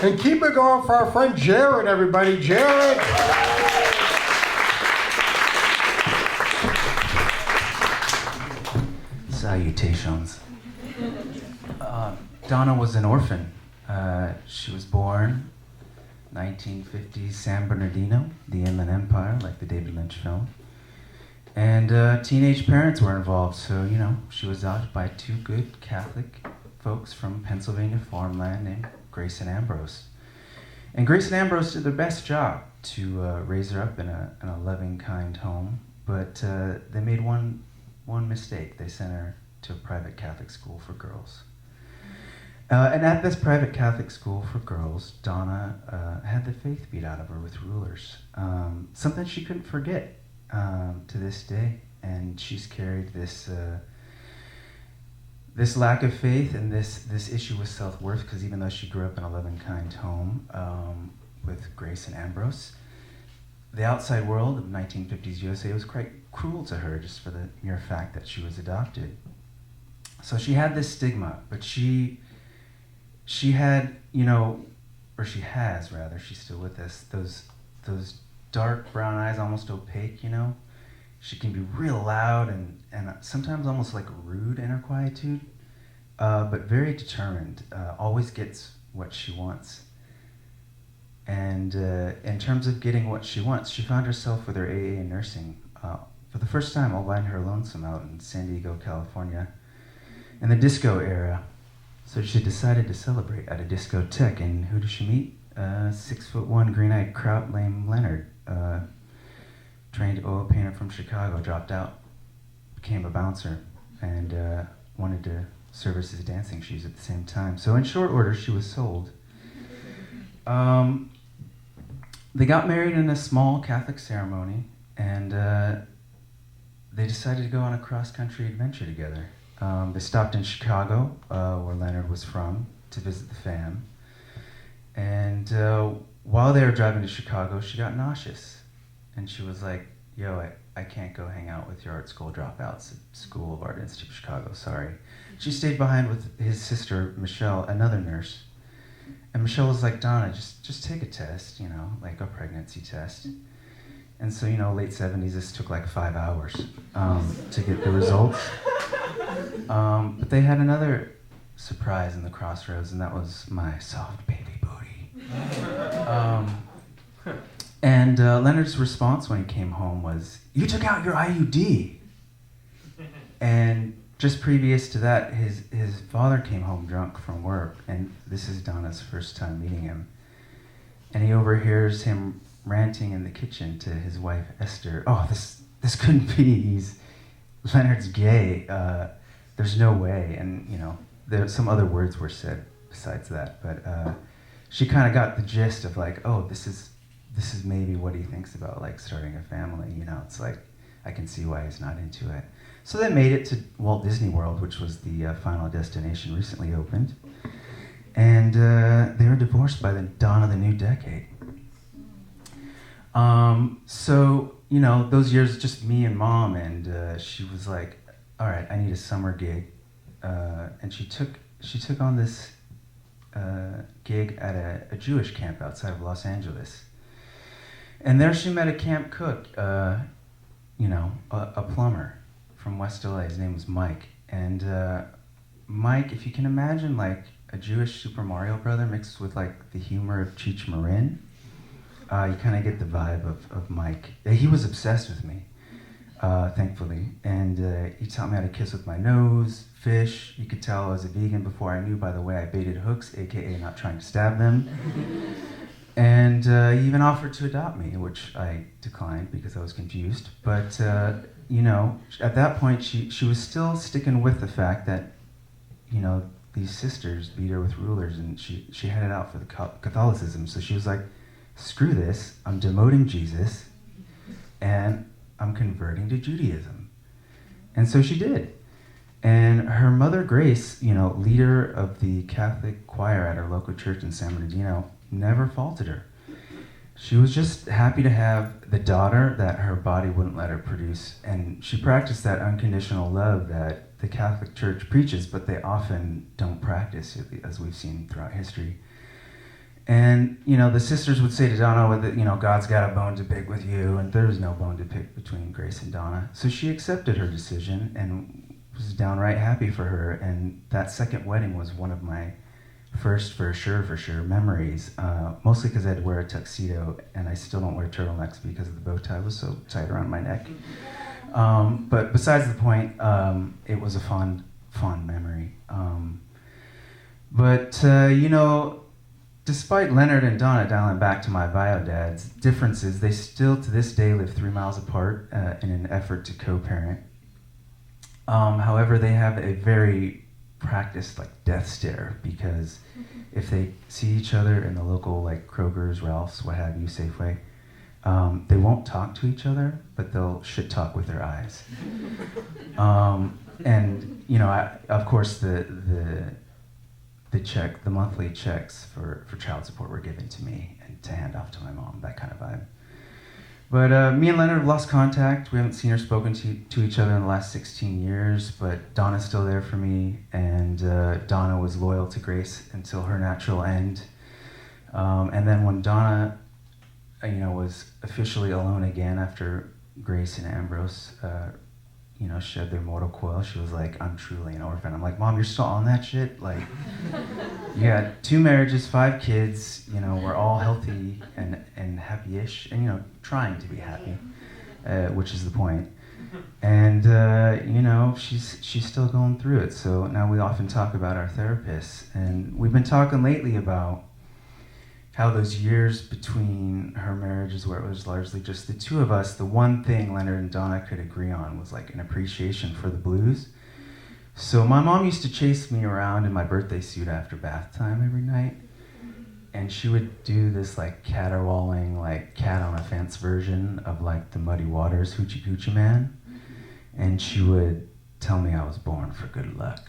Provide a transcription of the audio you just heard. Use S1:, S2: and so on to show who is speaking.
S1: And keep it going for our friend Jared, everybody. Jared!
S2: Salutations. Donna was an orphan. She was born 1950s San Bernardino, the Inland Empire, like the David Lynch film. And teenage parents were involved, so, you know, she was adopted by two good Catholic folks from Pennsylvania farmland named Grace and Ambrose. And Grace and Ambrose did their best job to raise her up in a loving, kind home, but they made one mistake. They sent her to a private Catholic school for girls. And at this private Catholic school for girls, Donna had the faith beat out of her with rulers. Something she couldn't forget to this day. And she's carried this lack of faith and this issue with self-worth, because even though she grew up in a loving, kind home with Grace and Ambrose, the outside world of 1950s USA was quite cruel to her just for the mere fact that she was adopted. So she had this stigma, but she had, you know, or she has rather, she's still with us, those dark brown eyes, almost opaque, you know. She can be real loud and sometimes almost like rude in her quietude, but very determined, always gets what she wants. And in terms of getting what she wants, she found herself with her AA in nursing for the first time all by her lonesome out in San Diego, California, in the disco era. So she decided to celebrate at a discotheque, and who does she meet? 6'1", green-eyed kraut named Leonard, trained oil painter from Chicago, dropped out, became a bouncer, and wanted to service his dancing shoes at the same time. So in short order, she was sold. They got married in a small Catholic ceremony, and they decided to go on a cross-country adventure together. They stopped in Chicago, where Leonard was from, to visit the fam. And while they were driving to Chicago, she got nauseous. And she was like, yo, I can't go hang out with your art school dropouts at School of Art Institute of Chicago, sorry. She stayed behind with his sister, Michelle, another nurse. And Michelle was like, Donna, just take a test, you know, like a pregnancy test. And so, you know, late 70s, this took like 5 hours to get the results. But they had another surprise in the crossroads, and that was my soft baby booty. And Leonard's response when he came home was, you took out your IUD. And just previous to that, his father came home drunk from work, and this is Donna's first time meeting him. And he overhears him ranting in the kitchen to his wife, Esther, oh, this couldn't be, Leonard's gay, there's no way. And, you know, some other words were said besides that, but she kind of got the gist of like, oh, this is maybe what he thinks about, like, starting a family, you know, it's like, I can see why he's not into it. So they made it to Walt Disney World, which was the final destination, recently opened. And they were divorced by the dawn of the new decade. So, you know, those years, just me and Mom, and she was like, all right, I need a summer gig. And she took on this gig at a Jewish camp outside of Los Angeles. And there she met a camp cook, you know, a plumber from West LA. His name was Mike. And Mike, if you can imagine like a Jewish Super Mario brother mixed with like the humor of Cheech Marin, you kind of get the vibe of Mike. He was obsessed with me, thankfully. And he taught me how to kiss with my nose, fish. You could tell I was a vegan before I knew by the way I baited hooks, AKA not trying to stab them. And he even offered to adopt me, which I declined because I was confused. But, you know, at that point, she was still sticking with the fact that, you know, these sisters beat her with rulers, and she had it out for the Catholicism. So she was like, screw this, I'm demoting Jesus, and I'm converting to Judaism. And so she did. And her mother, Grace, you know, leader of the Catholic choir at her local church in San Bernardino, never faulted her. She was just happy to have the daughter that her body wouldn't let her produce, and she practiced that unconditional love that the Catholic Church preaches, but they often don't practice, as we've seen throughout history. And, you know, the sisters would say to Donna, you know, God's got a bone to pick with you, and there was no bone to pick between Grace and Donna. So she accepted her decision and was downright happy for her. And that second wedding was one of my first, for sure, memories. Mostly because I had to wear a tuxedo, and I still don't wear turtlenecks because the bow tie was so tight around my neck. But besides the point, it was a fond memory. You know, despite Leonard and Donna, dialing back to my bio dads, differences, they still to this day live 3 miles apart in an effort to co-parent. However, they have a very practiced like death stare, because if they see each other in the local like Kroger's, Ralph's, what have you, Safeway, they won't talk to each other, but they'll shit talk with their eyes. And you know, of course, the monthly checks for child support were given to me and to hand off to my mom, that kind of vibe. But me and Leonard have lost contact. We haven't seen or spoken to each other in the last 16 years, but Donna's still there for me, and Donna was loyal to Grace until her natural end. And then when Donna, you know, was officially alone again after Grace and Ambrose, you know, shed their mortal coil, she was like, I'm truly an orphan. I'm like, Mom, you're still on that shit? Like, you had 2 marriages, 5 kids, you know, we're all healthy and happy-ish, and, you know, trying to be happy, which is the point. And, you know, she's still going through it. So now we often talk about our therapists, and we've been talking lately about how those years between her marriages, where it was largely just the 2 of us, the one thing Leonard and Donna could agree on was like an appreciation for the blues. So my mom used to chase me around in my birthday suit after bath time every night, and she would do this like caterwauling, like cat on a fence version of like the Muddy Waters Hoochie Coochie Man, and she would tell me I was born for good luck.